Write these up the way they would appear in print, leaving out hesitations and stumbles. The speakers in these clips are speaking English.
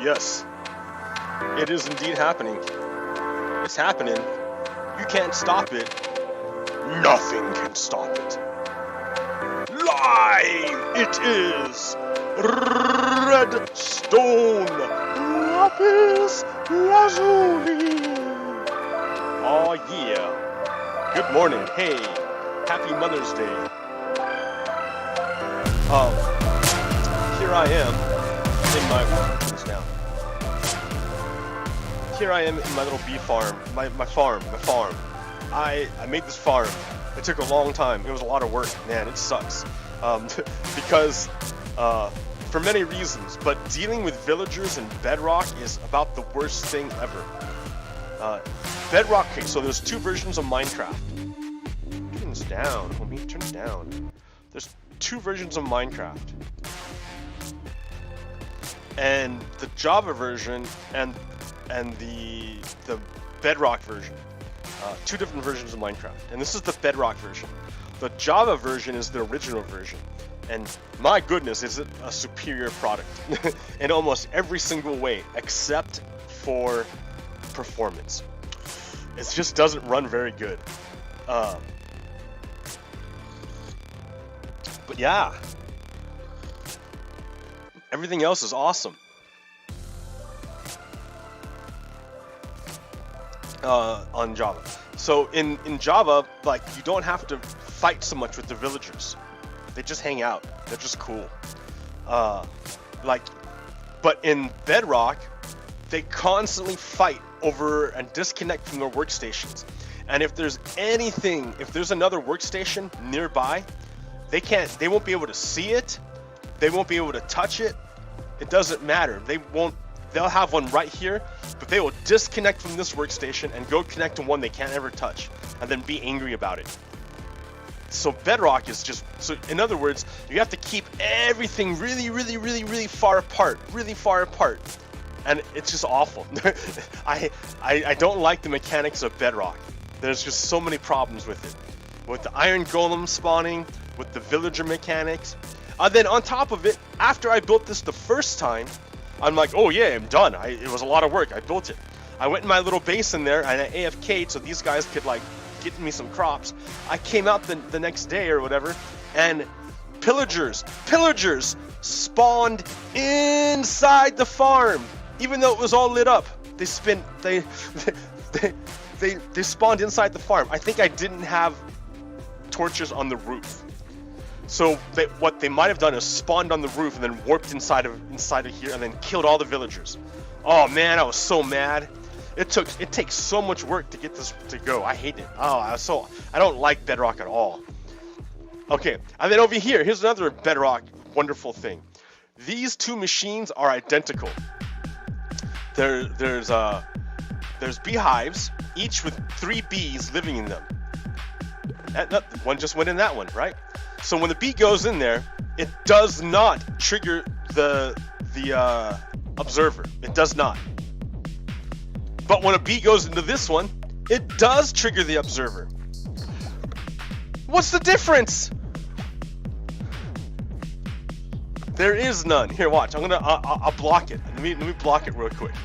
yes. It is indeed happening. It's happening. You can't stop it. Nothing can stop it. Live it is. Red Stone Lapis Lazuli. Oh yeah. Good morning. Hey. Happy Mother's Day. Here I am in my little bee farm, my farm. I made this farm. It took a long time. It was a lot of work, man. It sucks because for many reasons. But dealing with villagers in Bedrock is about the worst thing ever. Bedrock. Okay, so there's two versions of Minecraft. Turn this down, homie. Turn it down. There's two versions of Minecraft. And the Java version and the Bedrock version, two different versions of Minecraft, and this is the Bedrock version. The Java version is the original version, and my goodness, is it a superior product in almost every single way except for performance. It just doesn't run very good. But yeah. Everything else is awesome. On Java. So in Java, like, you don't have to fight so much with the villagers. They just hang out. They're just cool. But in Bedrock, they constantly fight over and disconnect from their workstations. And if there's another workstation nearby, they won't be able to see it. They won't be able to touch it. It doesn't matter. They'll have one right here, but they will disconnect from this workstation and go connect to one they can't ever touch, and then be angry about it. So Bedrock is just, so in other words, you have to keep everything really far apart, and it's just awful. I don't like the mechanics of Bedrock. There's just so many problems with it. With the iron golem spawning, with the villager mechanics. Then on top of it, after I built this the first time, I'm like, oh yeah, I'm done. It was a lot of work. I built it. I went in my little base in there and I AFK'd so these guys could like get me some crops. I came out the next day or whatever, and pillagers spawned inside the farm, even though it was all lit up. They spawned inside the farm. I think I didn't have torches on the roof. So what they might have done is spawned on the roof and then warped inside of here and then killed all the villagers. Oh man, I was so mad. It takes so much work to get this to go. I hate it. I don't like Bedrock at all. Okay, and then over here, here's another Bedrock wonderful thing. These two machines are identical. There's beehives, each with 3 bees living in them. One just went in that one, right? So when the bee goes in there, it does not trigger the observer. It does not. But when a bee goes into this one, it does trigger the observer. What's the difference? There is none. Here, watch. I'll block it. Let me block it real quick.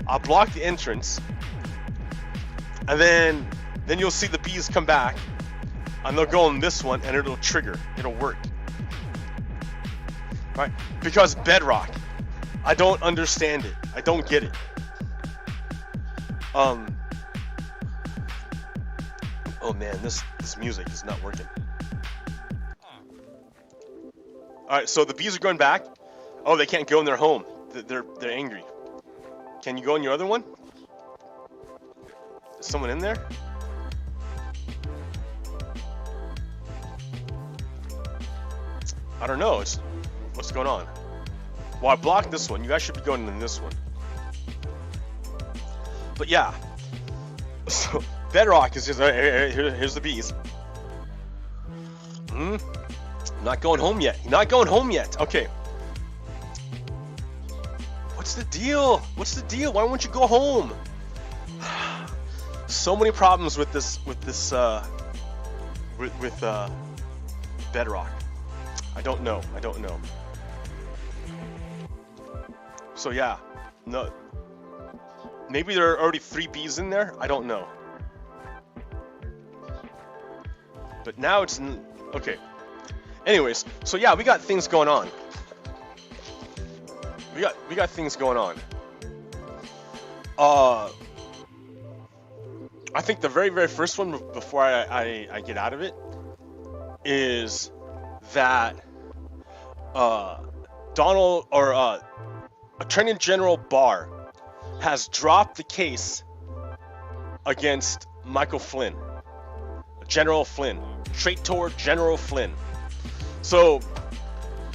I'll block the entrance, and then you'll see the bees come back. And they'll go on this one, and it'll trigger. It'll work. Right? Because Bedrock. I don't understand it. I don't get it. Oh man, this music is not working. Alright, so the bees are going back. Oh, they can't go in their home. They're angry. Can you go in your other one? Is someone in there? I don't know. What's going on? Well, I blocked this one. You guys should be going in this one. But yeah. So Bedrock is just here's the bees. Not going home yet. Not going home yet. Okay. What's the deal? What's the deal? Why won't you go home? So many problems with this Bedrock. I don't know. So yeah, No. Maybe there are already 3 Bs in there? I don't know. But now it's... Okay. Anyways, so yeah, we got things going on. We got things going on. I think the very first one, before I get out of it, is that Attorney General Barr has dropped the case against Michael Flynn, General Flynn, Traitor General Flynn. So,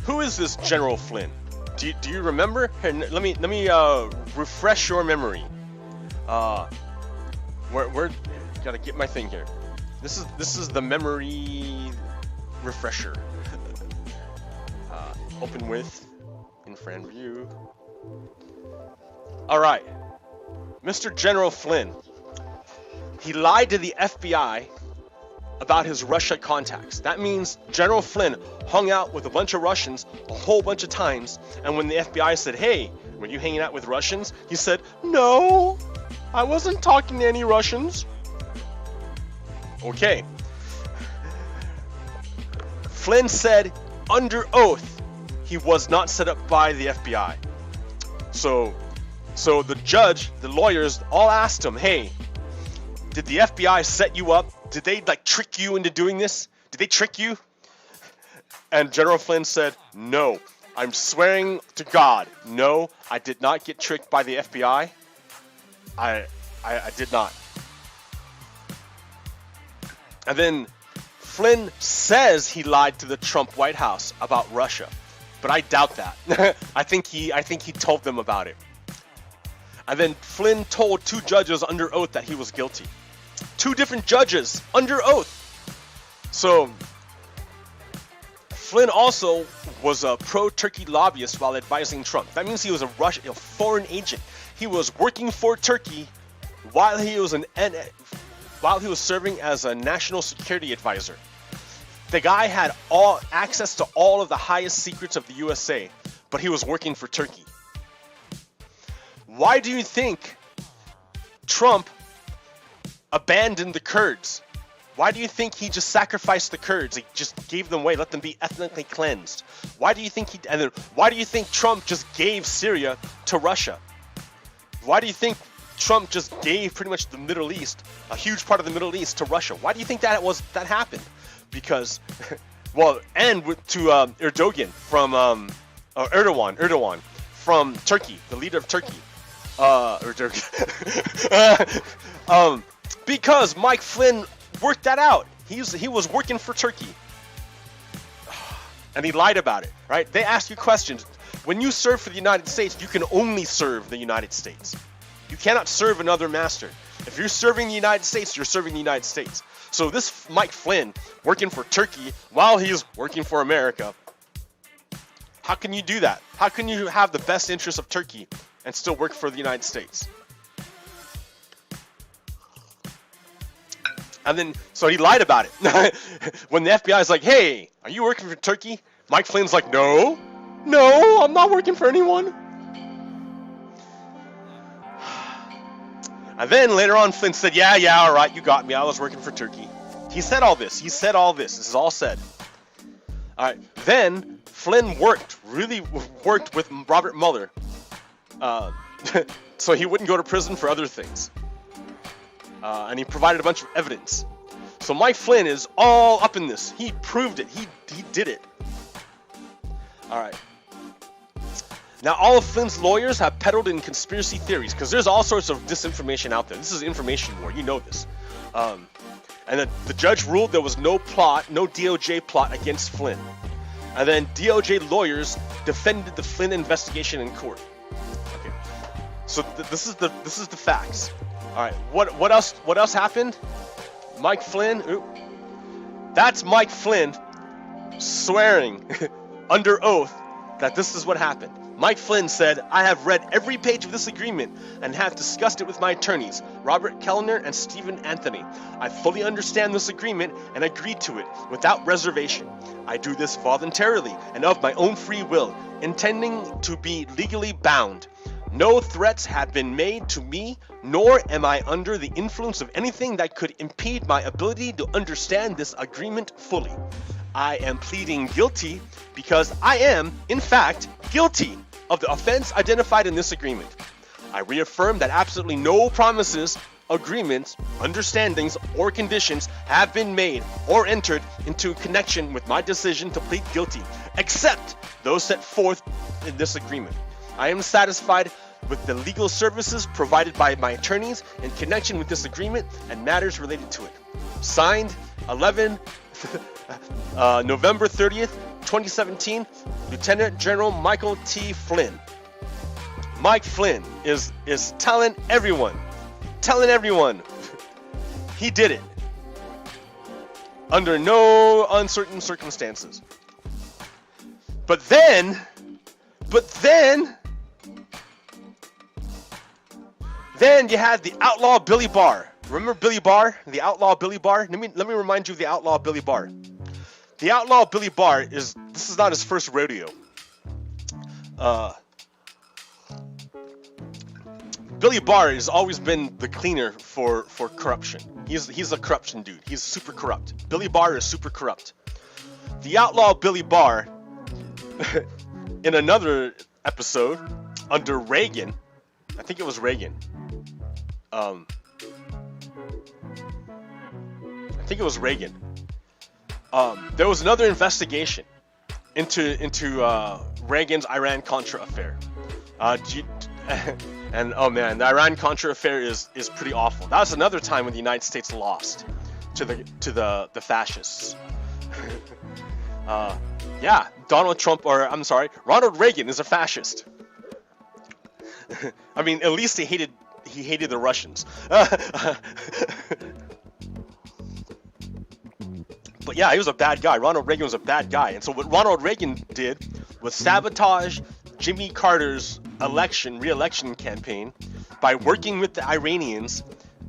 who is this General Flynn? Do you remember? Here, let me refresh your memory. Where gotta get my thing here. This is the memory refresher. Open with in friend view. All right, Mr. General Flynn. He lied to the FBI about his Russia contacts. That means General Flynn hung out with a bunch of Russians a whole bunch of times, and when the FBI said, "Hey, were you hanging out with Russians?" he said, "No, I wasn't talking to any Russians." Okay. Flynn said under oath he was not set up by the FBI. So the judge, the lawyers all asked him, "Hey, did the FBI set you up? Did they like trick you into doing this? Did they trick you?" And General Flynn said, "No, I'm swearing to God, no, I did not get tricked by the FBI. I did not." And then Flynn says he lied to the Trump White House about Russia, but I doubt that. I think he told them about it. And then Flynn told 2 judges under oath that he was guilty. 2 different judges under oath. So Flynn also was a pro-Turkey lobbyist while advising Trump. That means he was a foreign agent. He was working for Turkey while he was serving as a national security advisor. The guy had access to all of the highest secrets of the USA, but he was working for Turkey. Why do you think Trump abandoned the Kurds? Why do you think he just sacrificed the Kurds? He just gave them away, let them be ethnically cleansed. Why do you think Trump just gave Syria to Russia? Why do you think Trump just gave pretty much the Middle East, a huge part of the Middle East, to Russia? Why do you think that happened? Because, well, and to Erdogan from Erdogan from Turkey, the leader of Turkey. Because Mike Flynn worked that out. He was working for Turkey, and he lied about it. Right? They ask you questions. When you serve for the United States, you can only serve the United States. You cannot serve another master. If you're serving the United States, you're serving the United States. So this Mike Flynn working for Turkey while he's working for America. How can you do that? How can you have the best interests of Turkey and still work for the United States? And then, so he lied about it. When the FBI is like, "Hey, are you working for Turkey?" Mike Flynn's like, No, I'm not working for anyone. And then later on, Flynn said, yeah, all right, you got me. I was working for Turkey. He said all this. This is all said. All right. Then Flynn really worked with Robert Mueller, so he wouldn't go to prison for other things. And he provided a bunch of evidence. So Mike Flynn is all up in this. He proved it. He did it. All right. Now, all of Flynn's lawyers have peddled in conspiracy theories because there's all sorts of disinformation out there. This is information war. You know this. And then the judge ruled there was no DOJ plot against Flynn. And then DOJ lawyers defended the Flynn investigation in court. Okay. So this is the facts. All right. What else happened? Mike Flynn. That's Mike Flynn swearing under oath that this is what happened. Mike Flynn said, "I have read every page of this agreement and have discussed it with my attorneys, Robert Kellner and Stephen Anthony. I fully understand this agreement and agreed to it without reservation. I do this voluntarily and of my own free will, intending to be legally bound. No threats have been made to me, nor am I under the influence of anything that could impede my ability to understand this agreement fully. I am pleading guilty because I am, in fact, guilty of the offense identified in this agreement. I reaffirm that absolutely no promises, agreements, understandings, or conditions have been made or entered into connection with my decision to plead guilty, except those set forth in this agreement. I am satisfied with the legal services provided by my attorneys in connection with this agreement and matters related to it. Signed, November 30th, 2017, Lieutenant General Michael T. Flynn. Mike Flynn is telling everyone, he did it under no uncertain circumstances. But then you had the outlaw Billy Barr. Remember Billy Barr? The outlaw Billy Barr? Let me remind you of the outlaw Billy Barr. The outlaw Billy Barr this is not his first rodeo. Billy Barr has always been the cleaner for corruption. He's a corruption dude. He's super corrupt. Billy Barr is super corrupt. The outlaw Billy Barr, in another episode under Reagan, I think it was Reagan. I think it was Reagan. There was another investigation into Reagan's Iran-Contra affair. And oh man, the Iran-Contra affair is pretty awful. That was another time when the United States lost to the fascists. Yeah, Ronald Reagan is a fascist. I mean, at least he hated the Russians. But yeah, he was a bad guy. Ronald Reagan was a bad guy. And so what Ronald Reagan did was sabotage Jimmy Carter's re-election campaign by working with the Iranians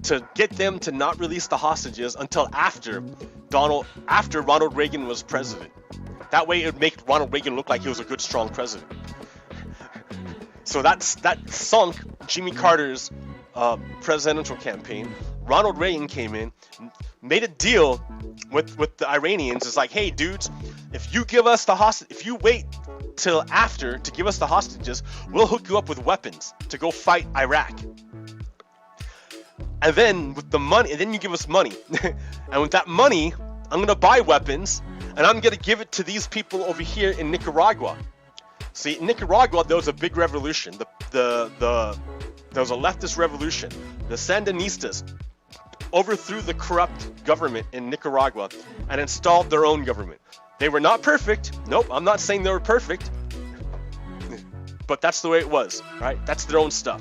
to get them to not release the hostages until after Ronald Reagan was president. That way it would make Ronald Reagan look like he was a good, strong president. So that sunk Jimmy Carter's presidential campaign. Ronald Reagan came in, made a deal with the Iranians. It's like, hey dudes, if you give us if you wait till after to give us the hostages, we'll hook you up with weapons to go fight Iraq. And then with the money, and then you give us money, and with that money, I'm gonna buy weapons, and I'm gonna give it to these people over here in Nicaragua. See, in Nicaragua, there was a big revolution. There was a leftist revolution. The Sandinistas overthrew the corrupt government in Nicaragua and installed their own government. They were not perfect. Nope, I'm not saying they were perfect. But that's the way it was, right? That's their own stuff.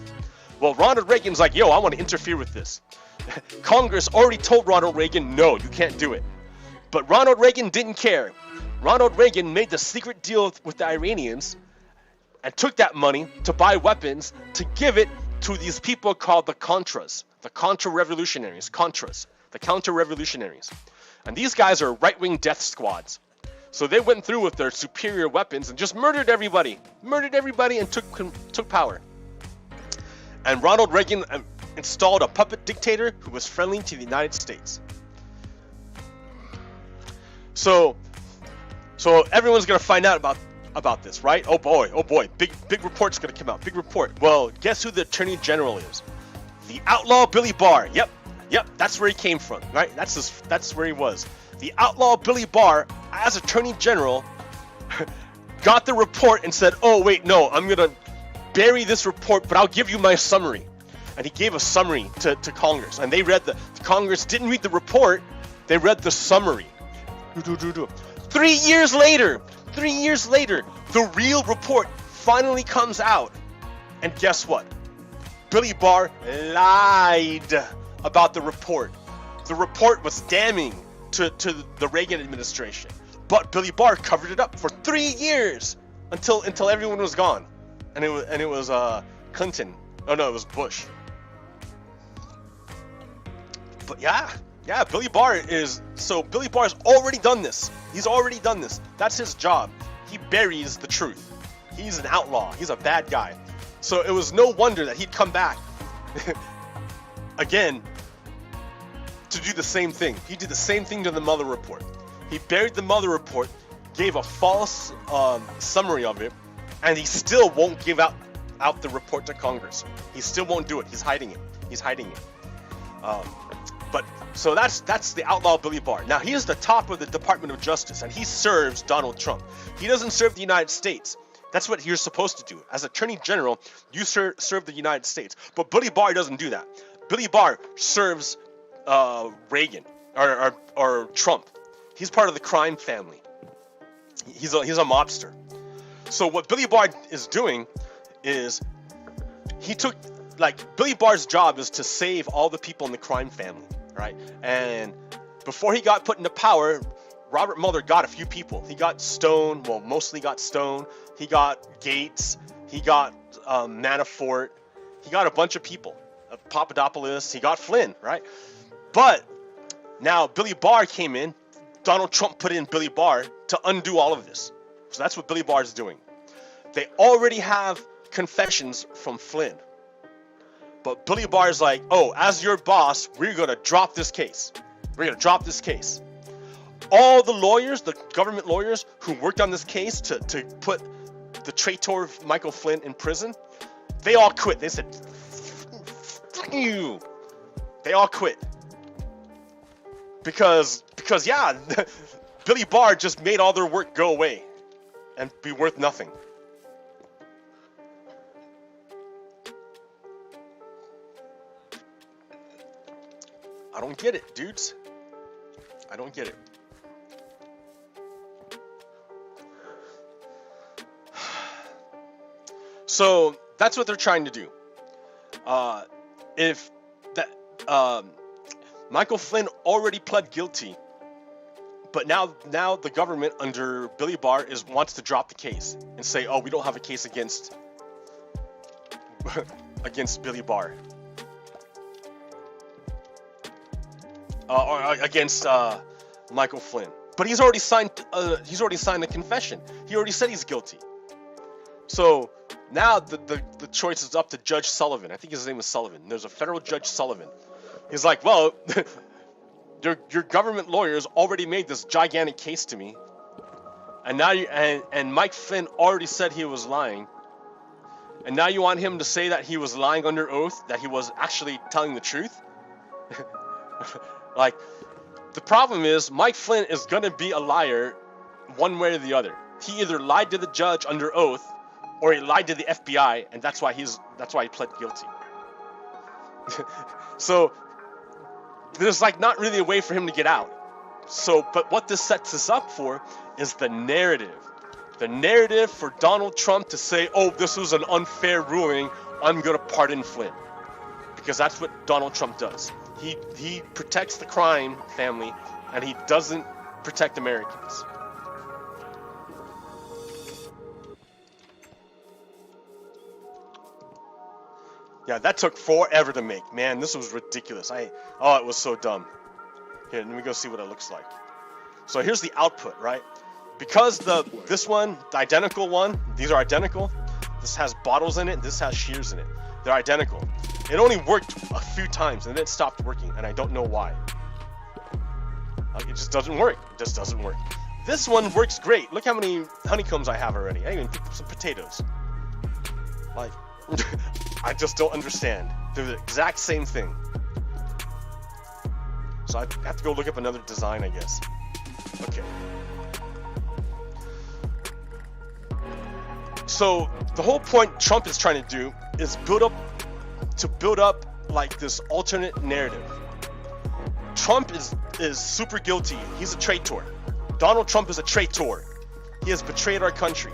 Well, Ronald Reagan's like, yo, I want to interfere with this. Congress already told Ronald Reagan, no, you can't do it. But Ronald Reagan didn't care. Ronald Reagan made the secret deal with the Iranians and took that money to buy weapons to give it to these people called the Contras, the Contra-Revolutionaries, the Counter-Revolutionaries. And these guys are right-wing death squads. So they went through with their superior weapons and just murdered everybody and took power. And Ronald Reagan installed a puppet dictator who was friendly to the United States. So everyone's gonna find out about this, right? Oh boy, big report's gonna come out. Big report. Well, guess who the Attorney General is? The outlaw Billy Barr. Yep, that's where he came from, right? That's where he was. The outlaw Billy Barr, as Attorney General, got the report and said, oh wait, no, I'm gonna bury this report, but I'll give you my summary. And he gave a summary to Congress, and they read Congress didn't read the report, they read the summary. 3 years later, the real report finally comes out. And guess what? Billy Barr lied about the report. The report was damning to the Reagan administration. But Billy Barr covered it up for 3 years until everyone was gone. And it was Clinton. Oh no, it was Bush. But yeah, Billy Barr's already done this. He's already done this. That's his job. He buries the truth. He's an outlaw. He's a bad guy. So it was no wonder that he'd come back again to do the same thing. He did the same thing to the Mueller report. He buried the Mueller report, gave a false summary of it, and he still won't give out the report to Congress. He still won't do it. He's hiding it. But so that's the outlaw Billy Barr. Now he is the top of the Department of Justice, and he serves Donald Trump. He doesn't serve the United States. That's what you're supposed to do. As Attorney General, you serve the United States. But Billy Barr doesn't do that. Billy Barr serves Reagan or Trump. He's part of the crime family. He's a mobster. So what Billy Barr is doing is Billy Barr's job is to save all the people in the crime family, right? And before he got put into power, Robert Mueller got a few people. He got Stone, well, mostly got Stone. He got Gates. He got Manafort. He got a bunch of people. Papadopoulos. He got Flynn, right? But now Billy Barr came in. Donald Trump put in Billy Barr to undo all of this. So that's what Billy Barr is doing. They already have confessions from Flynn. But Billy Barr is like, oh, as your boss, we're going to drop this case. We're going to drop this case. All the lawyers, the government lawyers who worked on this case to put the traitor Michael Flynn in prison, they all quit. They said, fuck you. They all quit. Because yeah, Billy Barr just made all their work go away and be worth nothing. I don't get it, dudes. I don't get it. So that's what they're trying to do. If that Michael Flynn already pled guilty, but now the government under Billy Barr wants to drop the case and say, oh, we don't have a case against Billy Barr. Or against Michael Flynn, but he's already signed the confession. He already said he's guilty. So now the choice is up to Judge Sullivan. I think his name is Sullivan. There's a federal Judge Sullivan. He's like, well, your government lawyers already made this gigantic case to me, and now and Mike Flynn already said he was lying, and now you want him to say that he was lying under oath, that he was actually telling the truth? Like, the problem is Mike Flynn is gonna be a liar one way or the other. He either lied to the judge under oath, or he lied to the FBI, and that's why he pled guilty. So there's like not really a way for him to get out. So, but what this sets us up for is the narrative. The narrative for Donald Trump to say, oh, this was an unfair ruling, I'm gonna pardon Flynn. Because that's what Donald Trump does. He protects the crime family, and he doesn't protect Americans. Yeah, that took forever to make. Man, this was ridiculous. It was so dumb. Here, let me go see what it looks like. So here's the output, right? Because this one, the identical one, these are identical. This has bottles in it, this has shears in it. They're identical. It only worked a few times and then it stopped working, and I don't know why. It just doesn't work. It just doesn't work. This one works great. Look how many honeycombs I have already. I even picked up some potatoes. Like, I just don't understand. They're the exact same thing. So I have to go look up another design, I guess. Okay. So the whole point Trump is trying to do is build up like this alternate narrative. Trump is super guilty. He's a traitor. Donald Trump is a traitor. He has betrayed our country.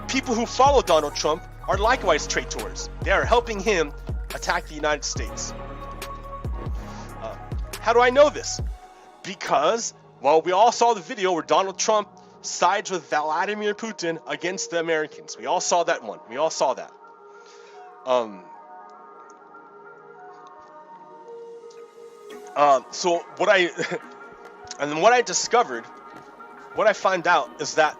People who follow Donald Trump are likewise traitors. They are helping him attack the United States. How do I know this? Because, well, we all saw the video where Donald Trump sides with Vladimir Putin against the Americans. We all saw that one. We all saw that. So what I discovered, what I found out is that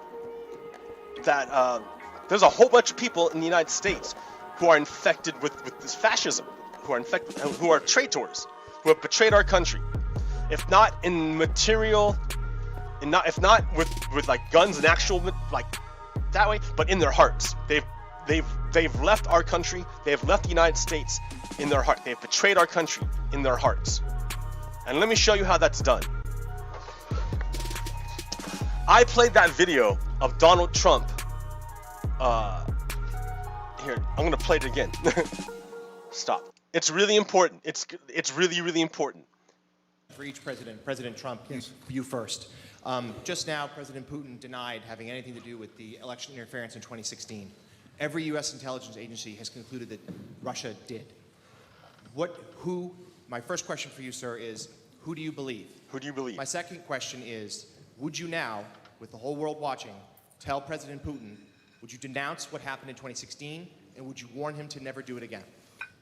there's a whole bunch of people in the United States who are infected with this fascism, who are traitors, who have betrayed our country. If not in material, if not with like guns and actual like that way, but in their hearts. They've left our country. They have left the United States in their heart. They have betrayed our country in their hearts. And let me show you how that's done. I played that video of Donald Trump. Here, I'm gonna play it again. Stop. It's really important. It's really important. For each president, President Trump, yes. You first. Just now, President Putin denied having anything to do with the election interference in 2016. Every U.S. intelligence agency has concluded that Russia did. My first question for you, sir, is who do you believe? Who do you believe? My second question is, would you now, with the whole world watching, tell President Putin, would you denounce what happened in 2016, and would you warn him to never do it again?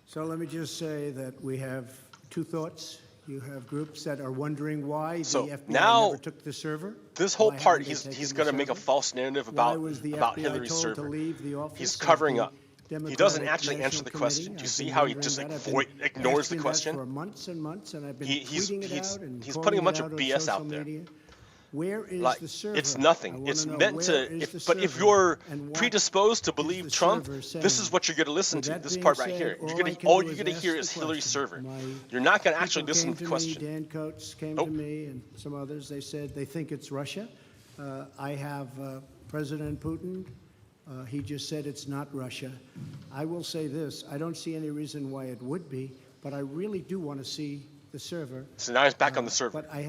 So let me just say that we have two thoughts. You have groups that are wondering why the FBI never took the server. This whole part, he's going to make a false narrative about Hillary's server. He's covering up. He doesn't actually answer the question. Do you see how he just ignores the question? For months and months, and I've been he's putting a bunch of BS out there. Where is the server? It's nothing. It's meant to. But if you're predisposed to believe Trump, this is what you're going to listen to. This part right here. All you're going to hear is Hillary's server. You're not going to actually listen to the question. Dan Coates came to me and some others. They said they think it's Russia. I have President Putin. He just said it's not Russia. I will say this. I don't see any reason why it would be, but I really do want to see the server. So now he's back on the server. But I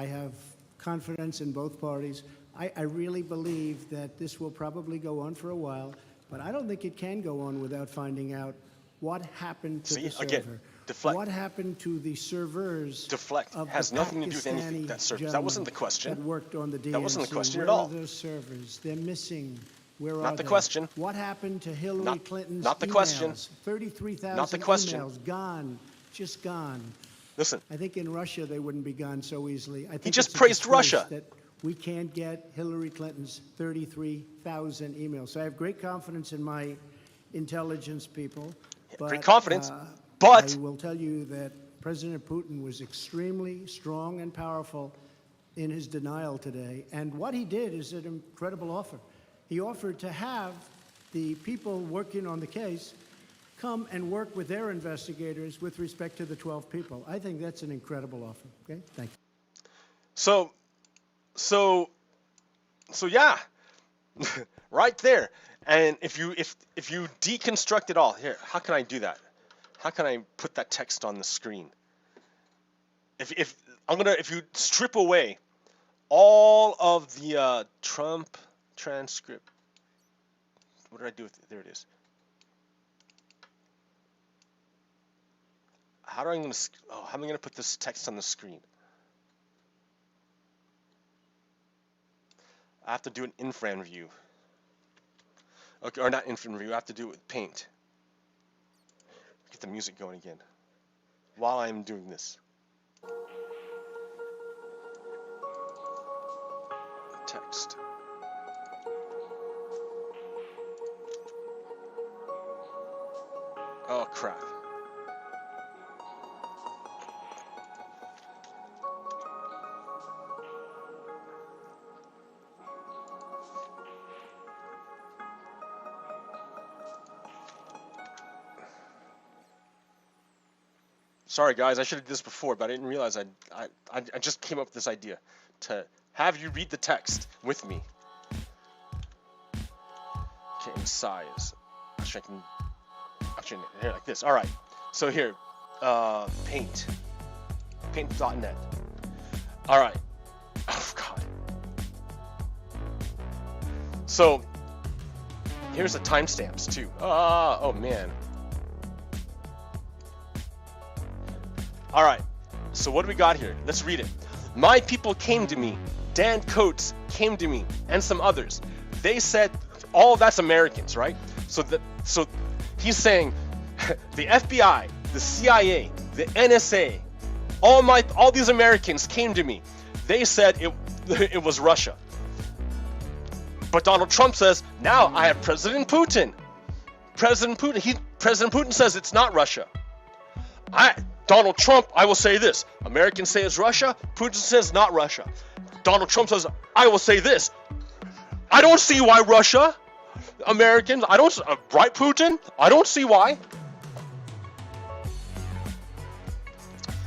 have confidence in both parties. I really believe that this will probably go on for a while, but I don't think it can go on without finding out what happened to the server. Again, deflect. What happened to the servers? Deflect. Has nothing to do with anything. That wasn't the question. That worked on the DNC. That wasn't the question at all. Where are those servers? They're missing. Where are Not the they? question. What happened to Hillary Clinton's Not the emails? question. 33,000 Not the question. emails gone, just gone. Listen. I think in Russia they wouldn't be gone so easily. I think He just praised Russia. That we can't get Hillary Clinton's 33,000 emails. So I have great confidence in my intelligence people. But, great confidence, but I will tell you that President Putin was extremely strong and powerful in his denial today. And what he did is an incredible offer. He offered to have the people working on the case come and work with their investigators with respect to the 12 people. I think that's an incredible offer. Okay, thank you. So yeah, right there. And if you deconstruct it all, here, how can I do that? How can I put that text on the screen? If you strip away all of the Trump transcript, what did I do with it? There it is. How am I going to put this text on the screen? I have to do an infrared view. Okay, or not infrared view. I have to do it with Paint. Get the music going again while I'm doing this. Text. Oh crap. Sorry guys, I should have did this before, but I didn't realize I just came up with this idea to have you read the text with me. Okay, in size. Actually, here like this. All right. So here, Paint, Paint.net. All right. Oh God. So here's the timestamps too. Oh man. All right, so what do we got here? Let's read it. My people came to me. Dan Coates came to me, and some others. They said, all that's Americans, right? So he's saying, the FBI, the CIA, the NSA, all these Americans came to me. They said it was Russia. But Donald Trump says, now I have President Putin. President Putin says it's not Russia. Donald Trump, I will say this. Americans say it's Russia. Putin says not Russia. Donald Trump says, I will say this. I don't see why Russia, Americans, right, Putin? I don't see why.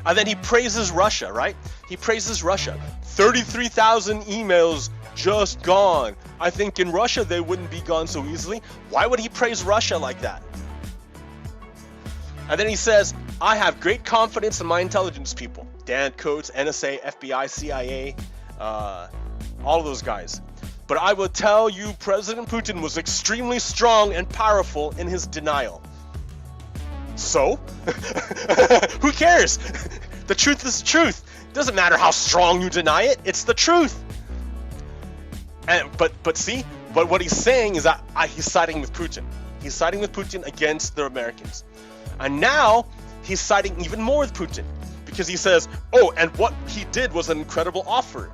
And then he praises Russia, right? He praises Russia. 33,000 emails just gone. I think in Russia they wouldn't be gone so easily. Why would he praise Russia like that? And then he says, I have great confidence in my intelligence people. Dan Coates, NSA, FBI, CIA, all of those guys. But I will tell you, President Putin was extremely strong and powerful in his denial. So? Who cares? The truth is the truth. It doesn't matter how strong you deny it. It's the truth. But see, what he's saying is that he's siding with Putin. He's siding with Putin against the Americans. And now he's siding even more with Putin because he says, oh, and what he did was an incredible offer.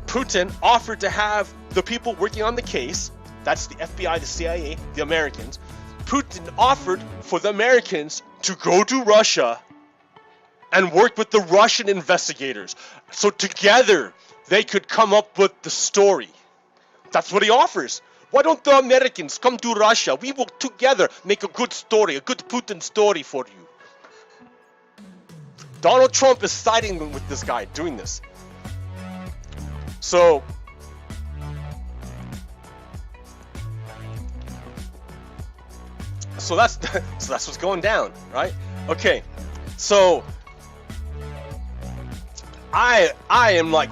Putin offered to have the people working on the case, that's the FBI, the CIA, the Americans. Putin offered for the Americans to go to Russia and work with the Russian investigators. So together they could come up with the story. That's what he offers. Why don't the Americans come to Russia? We will together make a good story, a good Putin story for you. Donald Trump is siding with this guy doing this. So that's what's going down, right? Okay. So I am like,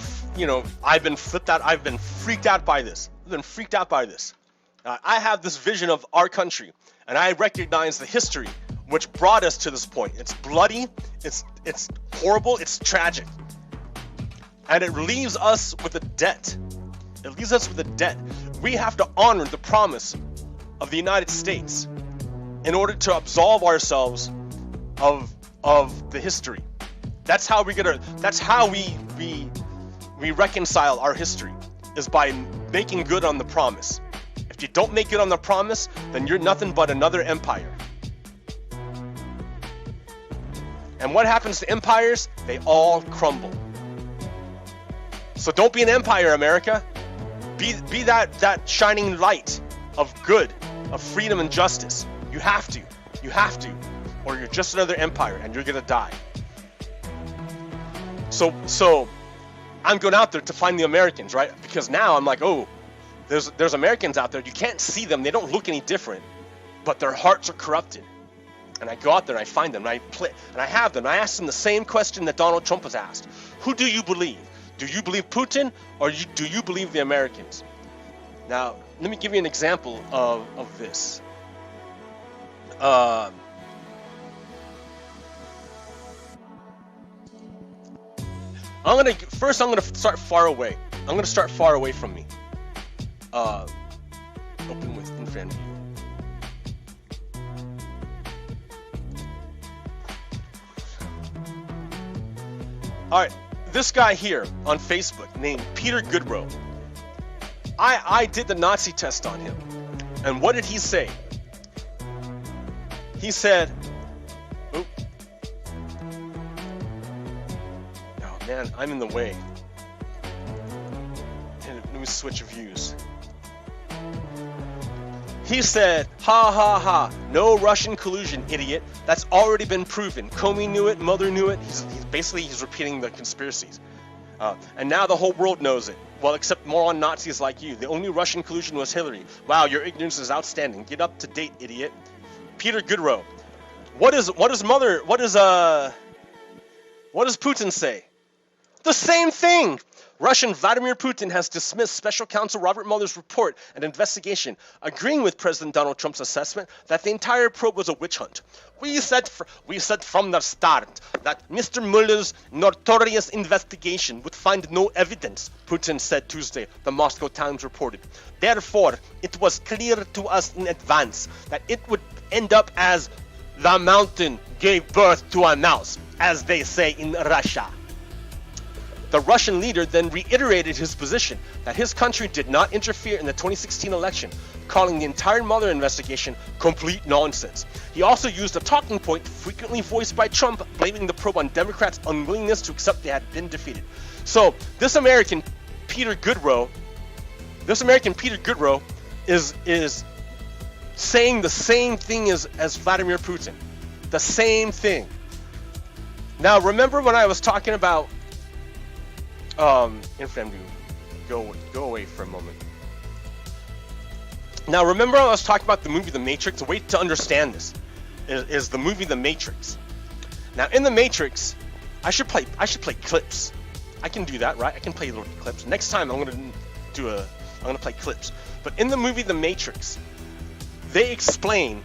I've been freaked out by this. I have this vision of our country, and I recognize the history which brought us to this point. It's bloody, it's horrible, it's tragic. And it leaves us with a debt. We have to honor the promise of the United States in order to absolve ourselves of the history. That's how we reconcile our history, is by making good on the promise. If you don't make good on the promise, then you're nothing but another empire. And what happens to empires? They all crumble. So don't be an empire, America. Be that shining light of good, of freedom and justice. You have to, or you're just another empire and you're gonna die. So I'm going out there to find the Americans, right? Because now I'm like, oh, there's Americans out there. You can't see them. They don't look any different, but their hearts are corrupted. And I go out there and I find them and I have them. I ask them the same question that Donald Trump was asked. Who do you believe? Do you believe Putin or do you believe the Americans? Now, let me give you an example of this. I'm gonna start far away. I'm gonna start far away from me. Open with infrared view. All right, this guy here on Facebook named Peter Goodrow. I did the Nazi test on him, and what did he say? He said, "Oh man, I'm in the way." And let me switch views. He said, "Ha ha ha, no Russian collusion, idiot. That's already been proven. Comey knew it, Mother knew it." He's repeating the conspiracies. And now the whole world knows it. Well, except moron Nazis like you. The only Russian collusion was Hillary. Wow, your ignorance is outstanding. Get up to date, idiot. Peter Goodrow. What does Putin say? The same thing. Russian Vladimir Putin has dismissed Special Counsel Robert Mueller's report and investigation, agreeing with President Donald Trump's assessment that the entire probe was a witch hunt. We said from the start that Mr. Mueller's notorious investigation would find no evidence, Putin said Tuesday, the Moscow Times reported. Therefore, it was clear to us in advance that it would end up as the mountain gave birth to a mouse, as they say in Russia. the Russian leader then reiterated his position that his country did not interfere in the 2016 election, calling the entire Mueller investigation complete nonsense. He also used a talking point frequently voiced by Trump, blaming the probe on Democrats' unwillingness to accept they had been defeated. So this American Peter Goodrow is saying the same thing as Vladimir Putin. The same thing. Now, remember when I was talking about go away for a moment. Now, remember I was talking about the movie The Matrix? A way to understand this is the movie The Matrix. Now, in The Matrix, I should play clips. I can do that, right? I can play little clips. Next time I'm gonna play clips. But in the movie The Matrix, they explain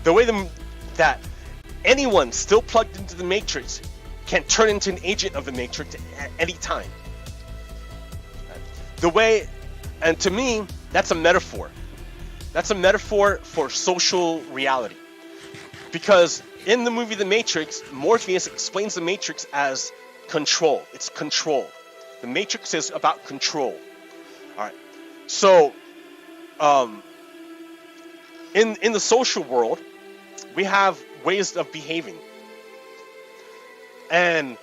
the way that anyone still plugged into the Matrix can turn into an agent of the Matrix at any time. And to me, that's a metaphor. That's a metaphor for social reality. Because in the movie The Matrix, Morpheus explains the Matrix as control. It's control. The Matrix is about control. All right. So, in the social world, we have ways of behaving. And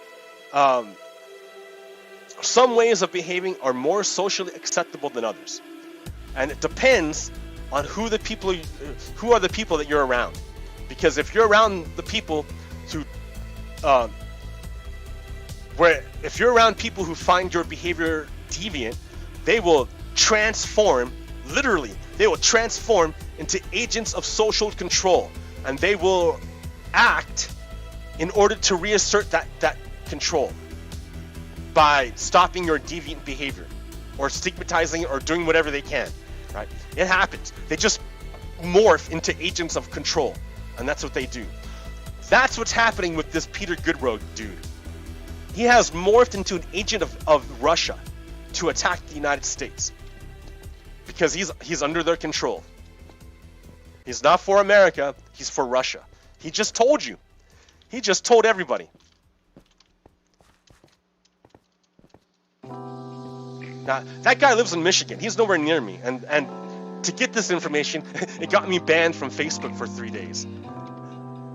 some ways of behaving are more socially acceptable than others. And it depends on who are the people that you're around. Because if you're around the people if you're around people who find your behavior deviant, they will transform, literally, they will transform into agents of social control. And they will act in order to reassert that control by stopping your deviant behavior or stigmatizing it or doing whatever they can, right? It happens. They just morph into agents of control, and that's what they do. That's what's happening with this Peter Goodrow dude. He has morphed into an agent of Russia to attack the United States because he's under their control. He's not for America, he's for Russia. He just told you. He just told everybody. Now, that guy lives in Michigan. He's nowhere near me. And to get this information, it got me banned from Facebook for 3 days.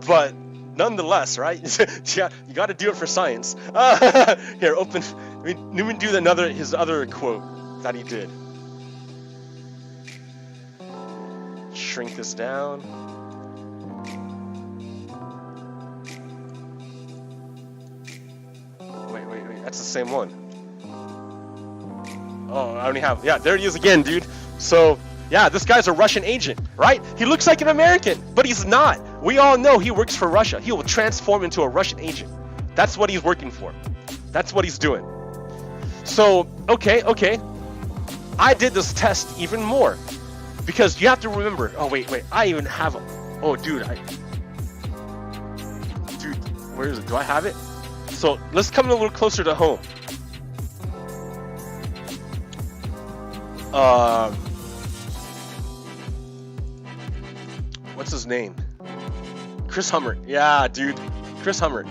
But nonetheless, right? Yeah, you got to do it for science. Here, open. Let me do his other quote that he did. Shrink this down. Wait. That's the same one. Oh, I only have. Yeah, there he is again, dude. So, yeah, this guy's a Russian agent, right? He looks like an American, but he's not. We all know he works for Russia. He will transform into a Russian agent. That's what he's working for. That's what he's doing. So, okay. I did this test even more. Because you have to remember. Oh, wait. I even have them. Oh, dude. Dude, where is it? Do I have it? So, let's come a little closer to home. What's his name? Chris Hummert. Yeah, dude. Chris Hummert.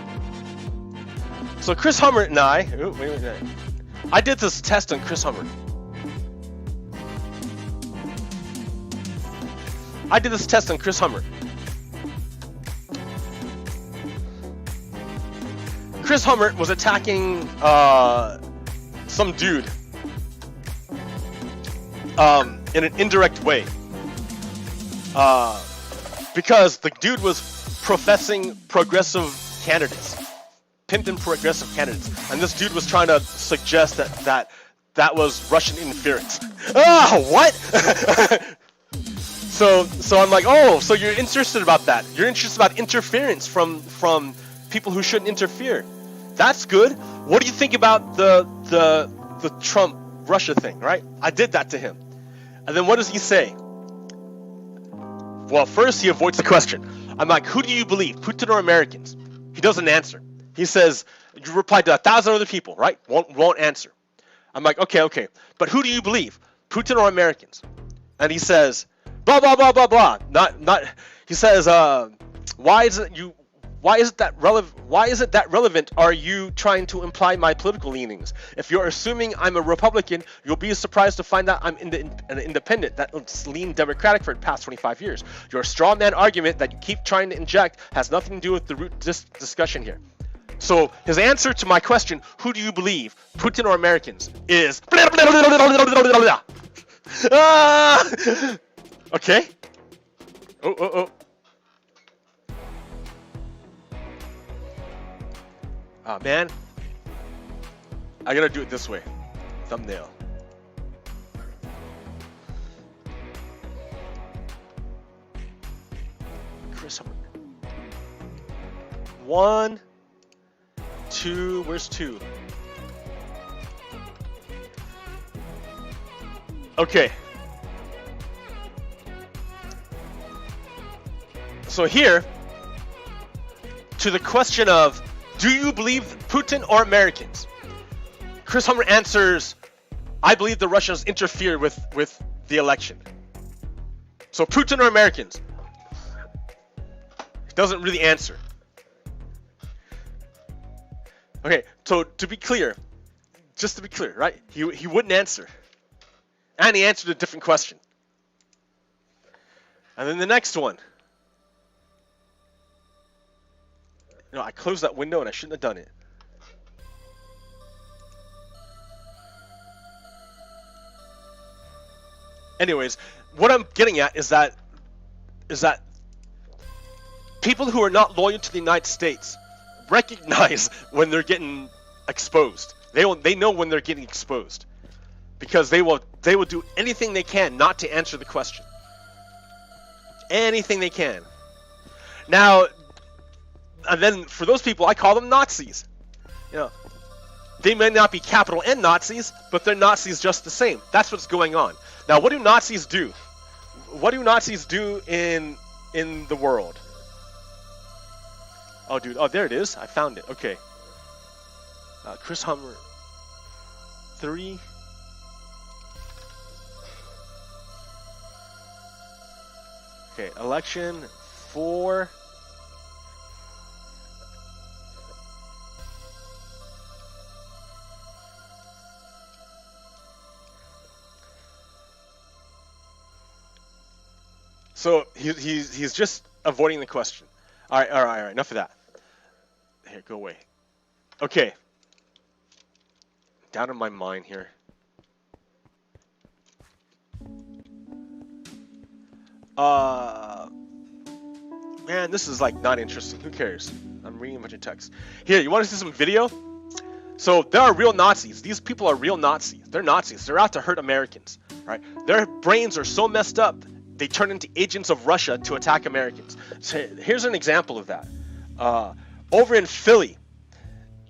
So Chris Hummert and I... Ooh, wait. I did this test on Chris Hummert. Chris Hummert was attacking some dude in an indirect way. Because the dude was professing progressive candidates, pimping progressive candidates, and this dude was trying to suggest that was Russian interference. What? So I'm like, oh, so you're interested about that? You're interested about interference from people who shouldn't interfere? That's good. What do you think about the Trump Russia thing? Right? I did that to him, and then what does he say? Well, first he avoids the question. I'm like, who do you believe, Putin or Americans? He doesn't answer. He says, you replied to 1,000 other people, right? Won't answer. I'm like, okay. But who do you believe, Putin or Americans? And he says, blah, blah, blah, blah, blah. Not. He says, why Why is it that relevant? Are you trying to imply my political leanings? If you're assuming I'm a Republican, you'll be surprised to find out I'm an independent that's leaned Democratic for the past 25 years. Your straw man argument that you keep trying to inject has nothing to do with the root discussion here. So his answer to my question, who do you believe, Putin or Americans, is okay. Oh. Ah, man. I gotta do it this way. Thumbnail. Chris, 1, 2, where's 2? Okay. So here, to the question of, do you believe Putin or Americans? Chris Hummer answers, I believe the Russians interfered with the election. So Putin or Americans? He doesn't really answer. Okay, so to be clear, just to be clear, right? He wouldn't answer. And he answered a different question. And then the next one. No, I closed that window and I shouldn't have done it. Anyways, what I'm getting at is that people who are not loyal to the United States recognize when they're getting exposed. They know when they're getting exposed, because they will do anything they can not to answer the question. Anything they can. Now, and then for those people, I call them Nazis. You know, they may not be capital N Nazis, but they're Nazis just the same. That's what's going on. Now, what do Nazis do? What do Nazis do in the world? Oh, dude. Oh, there it is. I found it. Okay. Chris Hummer. 3. Okay. Election 4. So he's just avoiding the question. All right. Enough of that. Here, go away. Okay. Down in my mind here. Man, this is like not interesting. Who cares? I'm reading a bunch of text. Here, you want to see some video? So there are real Nazis. These people are real Nazis. They're Nazis. They're out to hurt Americans, right? Their brains are so messed up, they turn into agents of Russia to attack Americans. So here's an example of that. Over in Philly,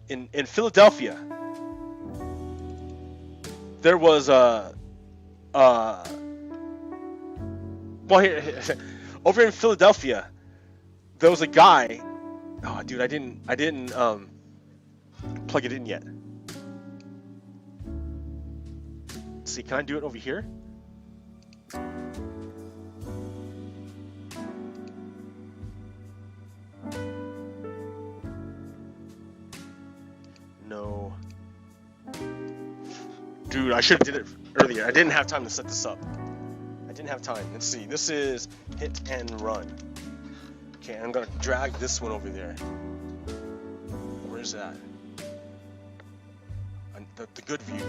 in Philadelphia, there was over in Philadelphia, there was a guy. Oh, dude, I didn't plug it in yet. Let's see, can I do it over here? No. Dude, I should have did it earlier. I didn't have time to set this up. I didn't have time. Let's see. This is hit and run. Okay, I'm gonna drag this one over there. Where's that? The good view.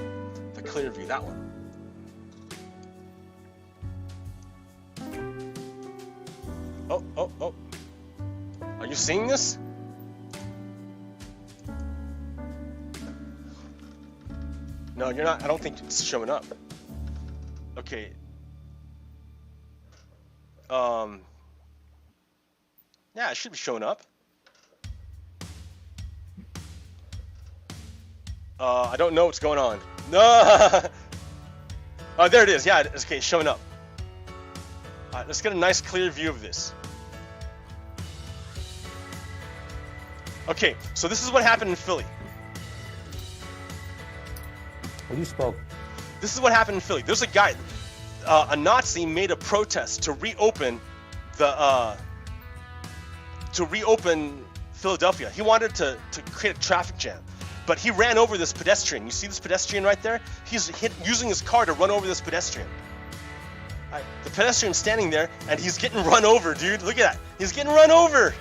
The clear view. That one. Oh. Are you seeing this? No, you're not. I don't think it's showing up. Okay. Yeah, it should be showing up. I don't know what's going on. No. Oh, there it is. Yeah, it's okay. It's showing up. All right, let's get a nice clear view of this. Okay, so this is what happened in Philly. Well, you spoke. This is what happened in Philly. There's a guy, a Nazi made a protest to reopen Philadelphia. He wanted to create a traffic jam, but he ran over this pedestrian. You see this pedestrian right there? He's using his car to run over this pedestrian. The pedestrian's standing there, and he's getting run over, dude. Look at that. He's getting run over.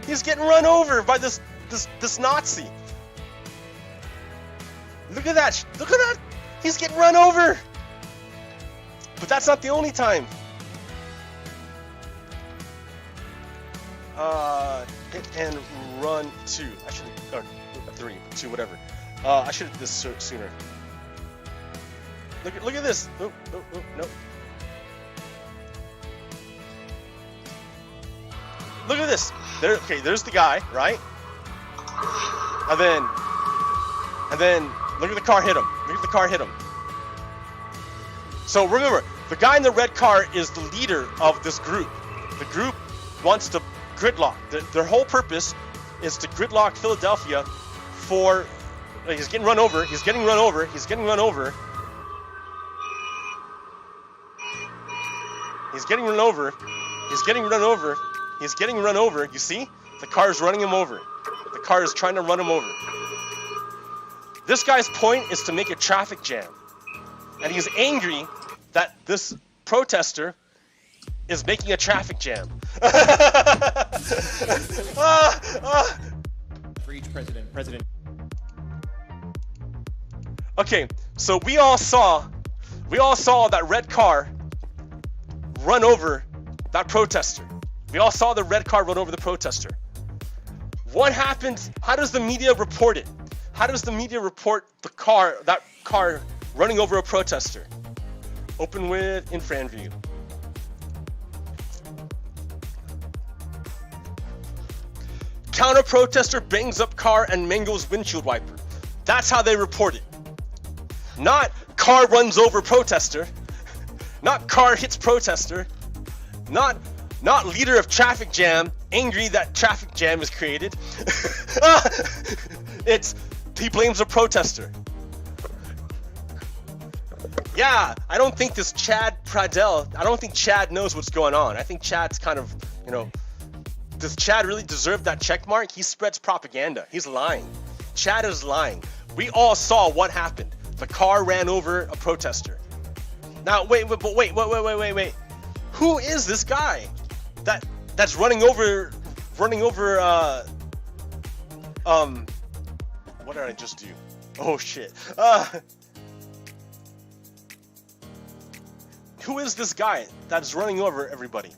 He's getting run over by this Nazi. Look at that. Look at that. He's getting run over. But that's not the only time. Hit and run 2. I should, or 3, 2, whatever. I should have did this sooner. Look at this. Oh, no. Look at this. There's the guy, right? And then look at the car hit him. Look at the car hit him. So remember, the guy in the red car is the leader of this group. The group wants to gridlock. Their whole purpose is to gridlock Philadelphia for... He's getting run over. He's getting run over. He's getting run over. He's getting run over. He's getting run over. He's getting run over. You see? The car is running him over. The car is trying to run him over. This guy's point is to make a traffic jam. And he's angry that this protester is making a traffic jam. For each president. Okay, so we all saw that red car run over that protester. We all saw the red car run over the protester. What happened? How does the media report it? How does the media report that car running over a protester? Open with infrared view. Counter protester bangs up car and mangles windshield wiper. That's how they report it. Not car runs over protester. Not car hits protester. Not leader of traffic jam angry that traffic jam is created. He blames a protester. Yeah, I don't think this Chad Pradell, I don't think Chad knows what's going on. I think Chad's kind of, does Chad really deserve that check mark? He spreads propaganda. He's lying. Chad is lying. We all saw what happened. The car ran over a protester. Now, wait. Who is this guy that's running over, what did I just do? Oh, shit. Who is this guy that's running over everybody?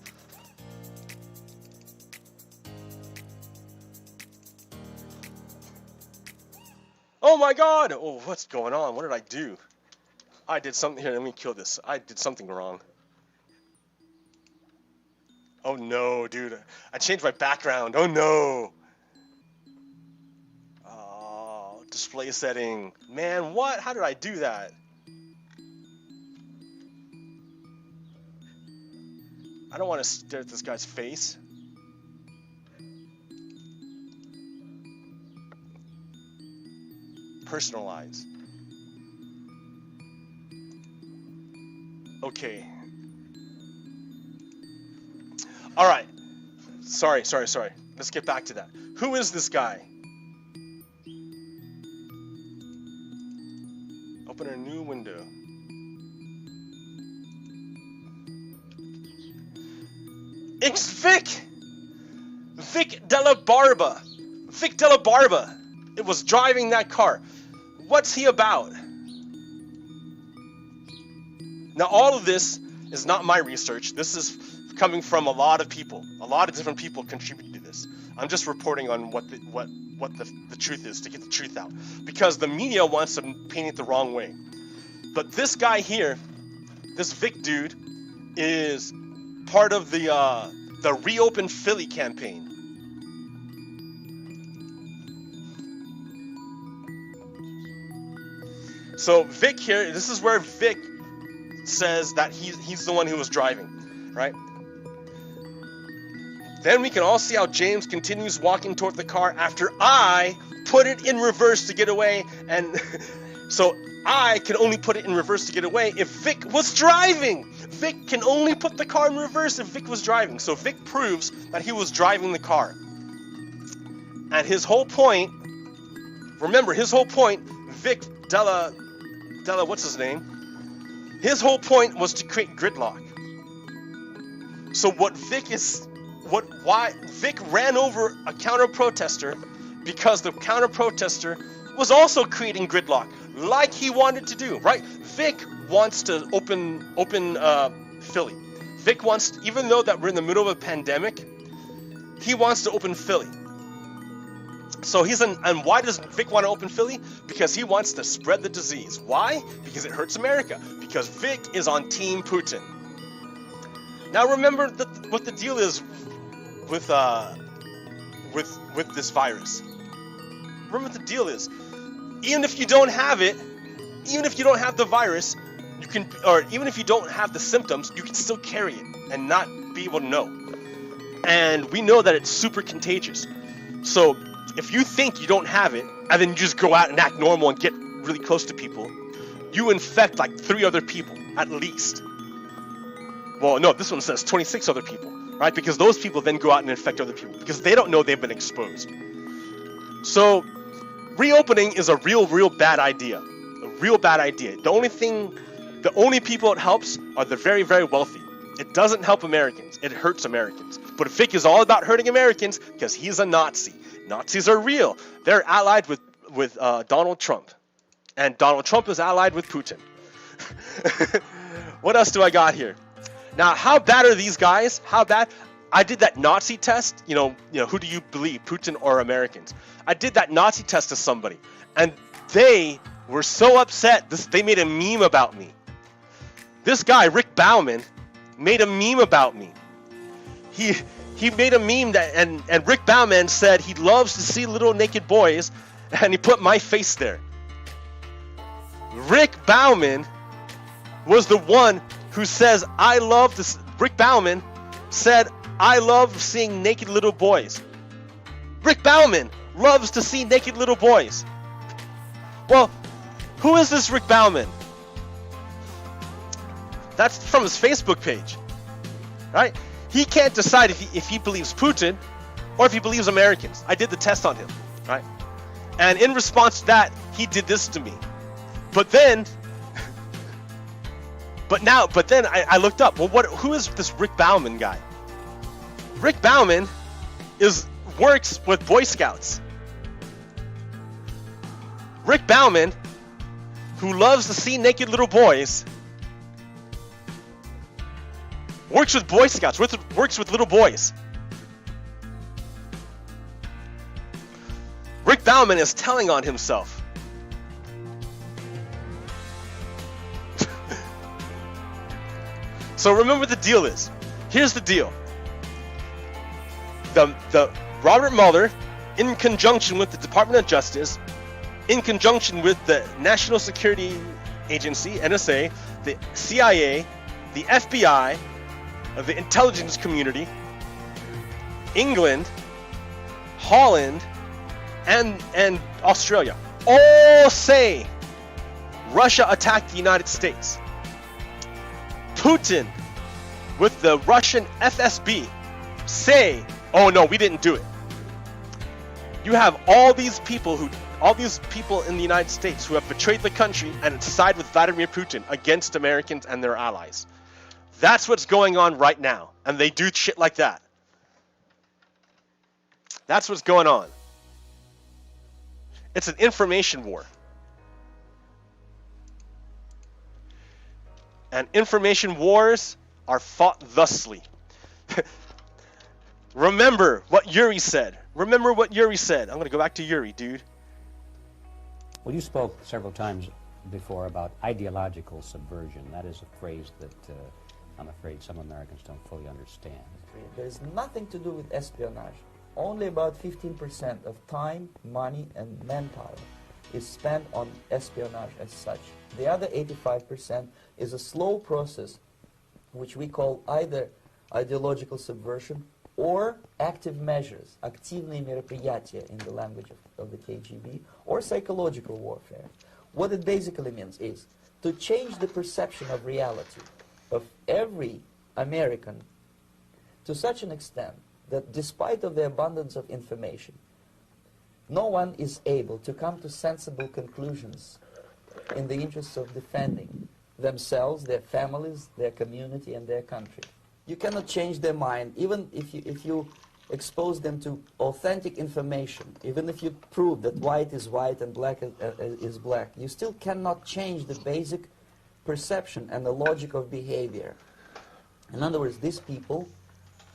Oh my god! Oh, what's going on? What did I do? I did something here. Let me kill this. I did something wrong. Oh no, dude. I changed my background. Oh no. Oh, display setting. Man, what? How did I do that? I don't want to stare at this guy's face. Personalize. Okay. Alright. Sorry. Let's get back to that. Who is this guy? Open a new window. It's Vic! Vic Della Barba! Vic Della Barba! It was driving that car. What's he about? Now, all of this is not my research. This is coming from a lot of people. A lot of different people contributed to this. I'm just reporting on what the truth is, to get the truth out. Because the media wants to paint it the wrong way. But this guy here, this Vic dude, is part of the Reopen Philly campaign. So Vic here, this is where Vic says that he's the one who was driving, right? Then we can all see how James continues walking toward the car after I put it in reverse to get away, and so I can only put it in reverse to get away if Vic was driving. Vic can only put the car in reverse if Vic was driving. So Vic proves that he was driving the car. And his whole point, remember, his whole point, Vic Della, what's his name? His whole point was to create gridlock. So why Vic ran over a counter-protester because the counter-protester was also creating gridlock, like he wanted to do, right? Vic wants to open Philly. Vic wants, even though that we're in the middle of a pandemic, he wants to open Philly. So and why does Vic want to open Philly? Because he wants to spread the disease. Why? Because it hurts America. Because Vic is on Team Putin. Now remember what the deal is with this virus. Remember what the deal is. Even if you don't have it, even if you don't have the virus, you can, or even if you don't have the symptoms, you can still carry it and not be able to know. And we know that it's super contagious. So if you think you don't have it, and then you just go out and act normal and get really close to people, you infect like 3 other people, at least. Well, no, this one says 26 other people, right? Because those people then go out and infect other people, because they don't know they've been exposed. So reopening is a real bad idea. A real bad idea. The only people it helps are the very, very wealthy. It doesn't help Americans. It hurts Americans. But Vic is all about hurting Americans because he's a Nazi. Nazis are real. They're allied with Donald Trump. And Donald Trump is allied with Putin. What else do I got here? Now, how bad are these guys? How bad? I did that Nazi test. You know, who do you believe, Putin or Americans? I did that Nazi test to somebody, and they were so upset. They made a meme about me. This guy, Rick Bauman, made a meme about me. He made a meme that, and Rick Bauman said he loves to see little naked boys, and he put my face there. Rick Bauman was the one who says, I love this. Rick Bauman said, I love seeing naked little boys. Rick Bauman loves to see naked little boys. Well, who is this Rick Bauman? That's from his Facebook page, right? He can't decide if he believes Putin or if he believes Americans. I did the test on him, right? And in response to that, he did this to me. But then I looked up. Well, who is this Rick Bauman guy? Rick Bauman works with Boy Scouts. Rick Bauman, who loves to see naked little boys, works with Boy Scouts, works with little boys. Rick Bauman is telling on himself. So remember what the deal is. Here's the deal. The Robert Mueller, in conjunction with the Department of Justice, in conjunction with the National Security Agency, NSA, the CIA, the FBI, the intelligence community, England, Holland, and Australia, all say Russia attacked the United States. Putin, with the Russian FSB, say, oh no, we didn't do it. You have all these people in the United States who have betrayed the country and side with Vladimir Putin against Americans and their allies. That's what's going on right now. And they do shit like that. That's what's going on. It's an information war. And information wars are fought thusly. Remember what Yuri said. I'm going to go back to Yuri, dude. Well, you spoke several times before about ideological subversion. That is a phrase that I'm afraid some Americans don't fully understand. There's nothing to do with espionage. Only about 15% of time, money, and manpower is spent on espionage as such. The other 85% is a slow process which we call either ideological subversion or active measures, активные мероприятия in the language of the KGB, or psychological warfare. What it basically means is to change the perception of reality of every American to such an extent that despite of the abundance of information, no one is able to come to sensible conclusions in the interests of defending themselves, their families, their community, and their country. You cannot change their mind, even if you expose them to authentic information, even if you prove that white is white and black is black. You still cannot change the basic perception and the logic of behavior. In other words, these people,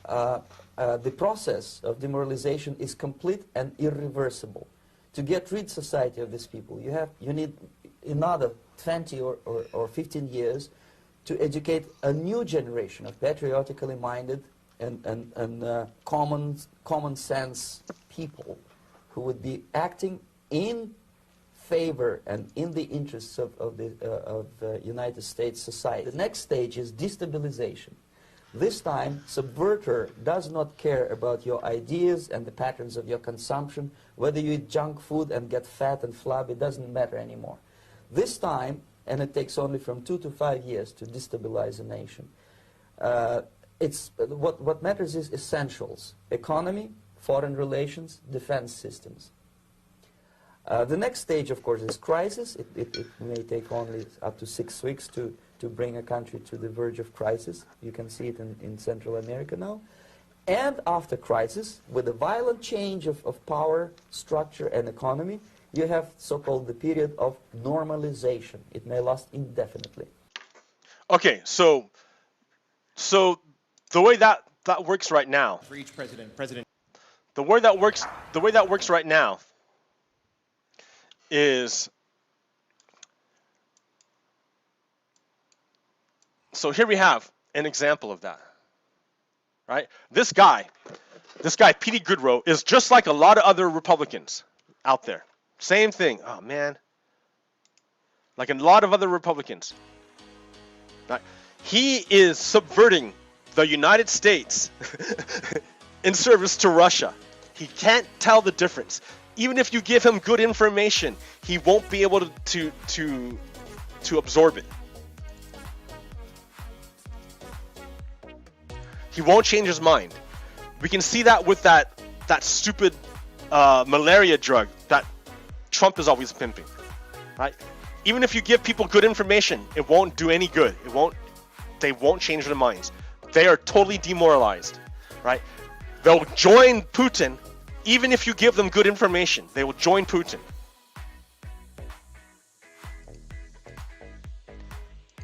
the process of demoralization is complete and irreversible. To get rid society of these people, you need another 20 or 15 years to educate a new generation of patriotically minded and common sense people who would be acting in favor and in the interests of the United States society. The next stage is destabilization. This time, subverter does not care about your ideas and the patterns of your consumption. Whether you eat junk food and get fat and flabby, it doesn't matter anymore. This time, and it takes only from 2 to 5 years to destabilize a nation, what matters is essentials: economy, foreign relations, defense systems. The next stage, of course, is crisis. It may take only up to 6 weeks to bring a country to the verge of crisis. You can see it in Central America now. And after crisis, with a violent change of power, structure, and economy, you have so-called the period of normalization. It may last indefinitely. Okay, so the way that works right now. For each president. The way that works right now is, so here we have an example of that, right? This guy, P.D. Goodrow, is just like a lot of other Republicans out there. Same thing. Oh man, like a lot of other Republicans. Right? He is subverting the United States in service to Russia. He can't tell the difference. Even if you give him good information, he won't be able to absorb it. He won't change his mind. We can see that with that stupid malaria drug that Trump is always pimping, right? Even if you give people good information, it won't do any good. They won't change their minds. They are totally demoralized, right? They'll join Putin even if you give them good information. They will join Putin.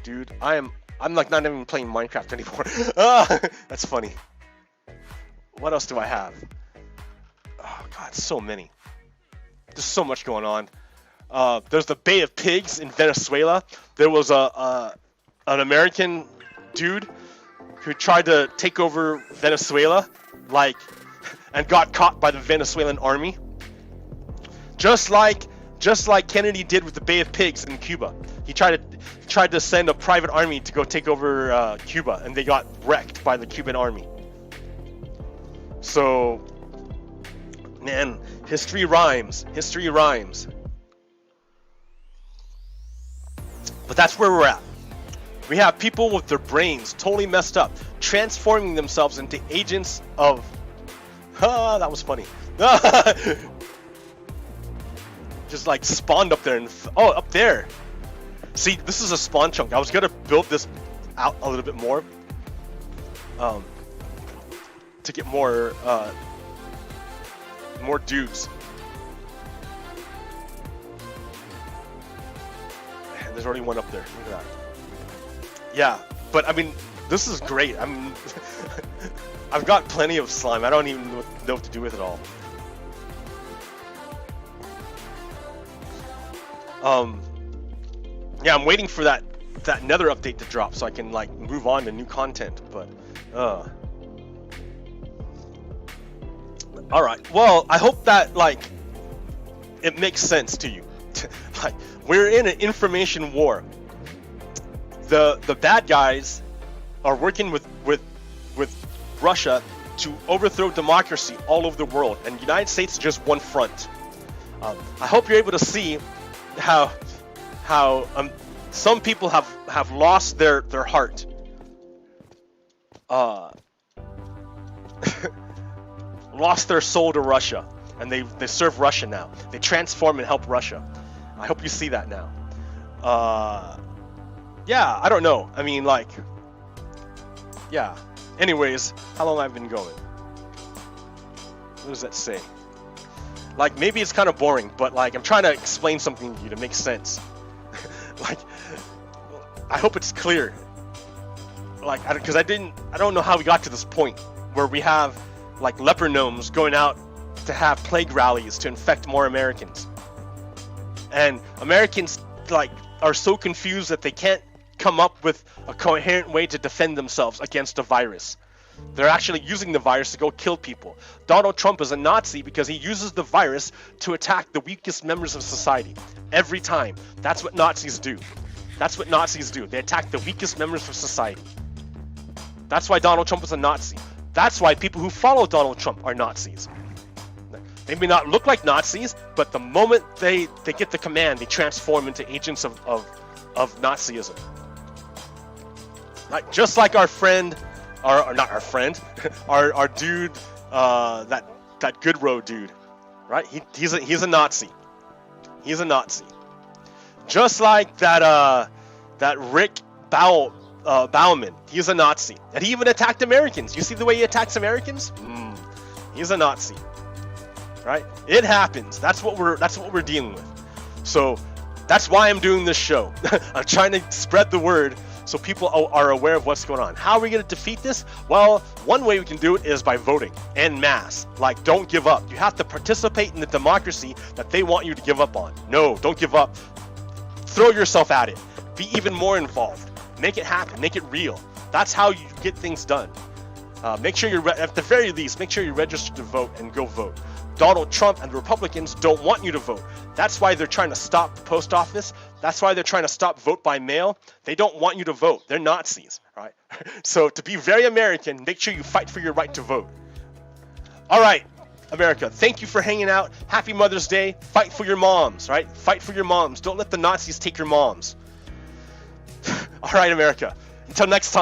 Dude, I'm like not even playing Minecraft anymore. That's funny. What else do I have? Oh God, so many. There's so much going on. There's the Bay of Pigs in Venezuela. There was an American dude who tried to take over Venezuela, and got caught by the Venezuelan army. Just like Kennedy did with the Bay of Pigs in Cuba. He tried to send a private army to go take over Cuba, and they got wrecked by the Cuban army. So, man, history rhymes. History rhymes. But that's where we're at. We have people with their brains totally messed up, transforming themselves into agents of... that was funny. Just like spawned up there and... up there. See, this is a spawn chunk. I was going to build this out a little bit more. To get more dudes. Man, there's already one up there. Look at that. Yeah, but I mean, this is great. I've got plenty of slime. I don't even know what to do with it all. Yeah, I'm waiting for that Nether update to drop so I can like move on to new content. But all right. Well, I hope that like it makes sense to you. Like, we're in an information war. The bad guys are working with Russia to overthrow democracy all over the world, and the United States is just one front. I hope you're able to see how some people have lost their heart. Lost their soul to Russia, and they serve Russia now. They transform and help Russia. I hope you see that now. Yeah, I don't know. I mean, like, yeah. Anyways, how long I've been going? What does that say? Like, maybe it's kind of boring, but like, I'm trying to explain something to you to make sense. Like, I hope it's clear. Like, because I don't know how we got to this point where we have like leper gnomes going out to have plague rallies to infect more Americans, and Americans like are so confused that they can't come up with a coherent way to defend themselves against a virus. They're actually using the virus to go kill people. Donald Trump is a Nazi because he uses the virus to attack the weakest members of society every time. That's what Nazis do. That's what Nazis do. They attack the weakest members of society. That's why Donald Trump is a Nazi. That's why people who follow Donald Trump are Nazis. They may not look like Nazis, but the moment they get the command, they transform into agents of Nazism. Like, just like our friend, or not our friend, our dude, that Goodrow dude, right? He's a Nazi. He's a Nazi. Just like that Rick Bauman, he's a Nazi, and he even attacked Americans. You see the way he attacks Americans? He's a Nazi, right? It happens. That's what we're dealing with. So that's why I'm doing this show. I'm trying to spread the word so people are aware of what's going on. How are we going to defeat this? Well, one way we can do it is by voting en masse. Like, don't give up. You have to participate in the democracy that they want you to give up on. No, don't give up. Throw yourself at it. Be even more involved. Make it happen. Make it real. That's how you get things done. Make sure you're, at the very least, make sure you're registered to vote and go vote. Donald Trump and the Republicans don't want you to vote. That's why they're trying to stop the post office. That's why they're trying to stop vote by mail. They don't want you to vote. They're Nazis, right? So to be very American, make sure you fight for your right to vote. All right, America, thank you for hanging out. Happy Mother's Day. Fight for your moms, right? Fight for your moms. Don't let the Nazis take your moms. All right, America. Until next time.